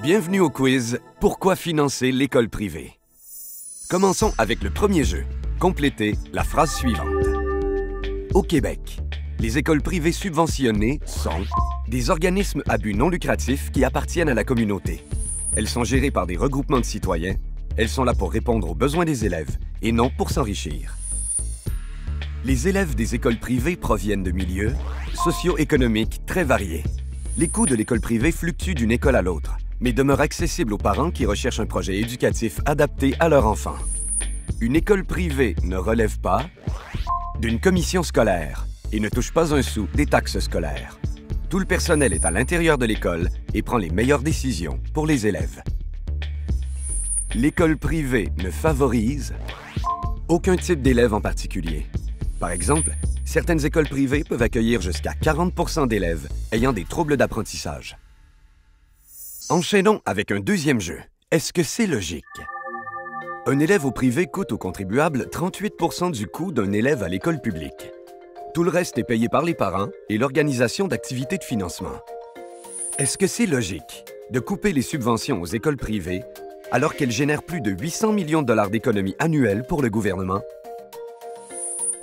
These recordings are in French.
Bienvenue au quiz « Pourquoi financer l'école privée ?» Commençons avec le premier jeu. Complétez la phrase suivante. Au Québec, les écoles privées subventionnées sont des organismes à but non lucratif qui appartiennent à la communauté. Elles sont gérées par des regroupements de citoyens. Elles sont là pour répondre aux besoins des élèves et non pour s'enrichir. Les élèves des écoles privées proviennent de milieux socio-économiques très variés. Les coûts de l'école privée fluctuent d'une école à l'autre, mais demeurent accessibles aux parents qui recherchent un projet éducatif adapté à leur enfant. Une école privée ne relève pas d'une commission scolaire et ne touche pas un sou des taxes scolaires. Tout le personnel est à l'intérieur de l'école et prend les meilleures décisions pour les élèves. L'école privée ne favorise aucun type d'élève en particulier. Par exemple, certaines écoles privées peuvent accueillir jusqu'à 40 d'élèves ayant des troubles d'apprentissage. Enchaînons avec un deuxième jeu. Est-ce que c'est logique? Un élève au privé coûte au contribuable 38 du coût d'un élève à l'école publique. Tout le reste est payé par les parents et l'organisation d'activités de financement. Est-ce que c'est logique de couper les subventions aux écoles privées alors qu'elles génèrent plus de 800 millions de dollars d'économies annuelles pour le gouvernement?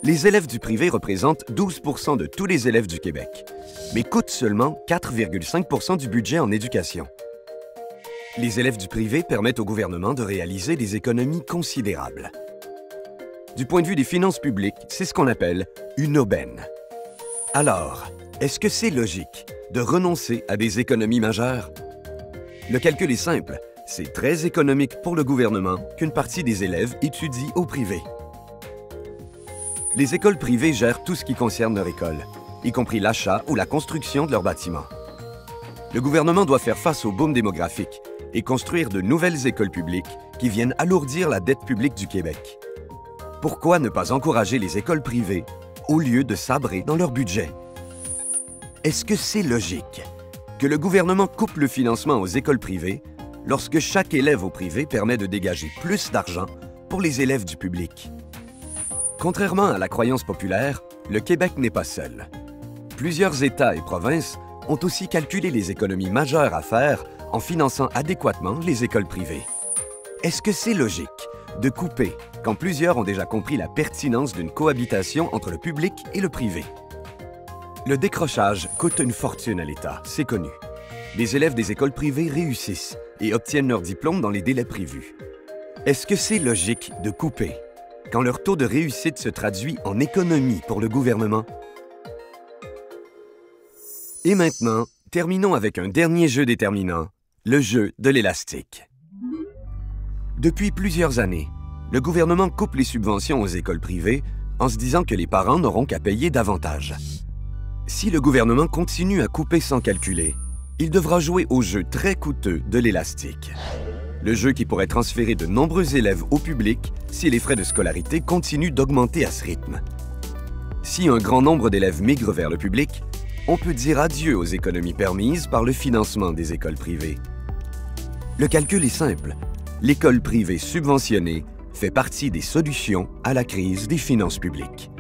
Les élèves du privé représentent 12 de tous les élèves du Québec, mais coûtent seulement 4,5 du budget en éducation. Les élèves du privé permettent au gouvernement de réaliser des économies considérables. Du point de vue des finances publiques, c'est ce qu'on appelle une aubaine. Alors, est-ce que c'est logique de renoncer à des économies majeures? Le calcul est simple. C'est très économique pour le gouvernement qu'une partie des élèves étudie au privé. Les écoles privées gèrent tout ce qui concerne leur école, y compris l'achat ou la construction de leurs bâtiments. Le gouvernement doit faire face au boom démographique et construire de nouvelles écoles publiques qui viennent alourdir la dette publique du Québec. Pourquoi ne pas encourager les écoles privées au lieu de sabrer dans leur budget? Est-ce que c'est logique que le gouvernement coupe le financement aux écoles privées lorsque chaque élève au privé permet de dégager plus d'argent pour les élèves du public? Contrairement à la croyance populaire, le Québec n'est pas seul. Plusieurs États et provinces ont aussi calculé les économies majeures à faire en finançant adéquatement les écoles privées. Est-ce que c'est logique de couper quand plusieurs ont déjà compris la pertinence d'une cohabitation entre le public et le privé? Le décrochage coûte une fortune à l'État, c'est connu. Les élèves des écoles privées réussissent et obtiennent leur diplôme dans les délais prévus. Est-ce que c'est logique de couper quand leur taux de réussite se traduit en économie pour le gouvernement? Et maintenant, terminons avec un dernier jeu déterminant, le jeu de l'élastique. Depuis plusieurs années, le gouvernement coupe les subventions aux écoles privées en se disant que les parents n'auront qu'à payer davantage. Si le gouvernement continue à couper sans calculer, il devra jouer au jeu très coûteux de l'élastique. Le jeu qui pourrait transférer de nombreux élèves au public si les frais de scolarité continuent d'augmenter à ce rythme. Si un grand nombre d'élèves migrent vers le public, on peut dire adieu aux économies permises par le financement des écoles privées. Le calcul est simple. L'école privée subventionnée fait partie des solutions à la crise des finances publiques.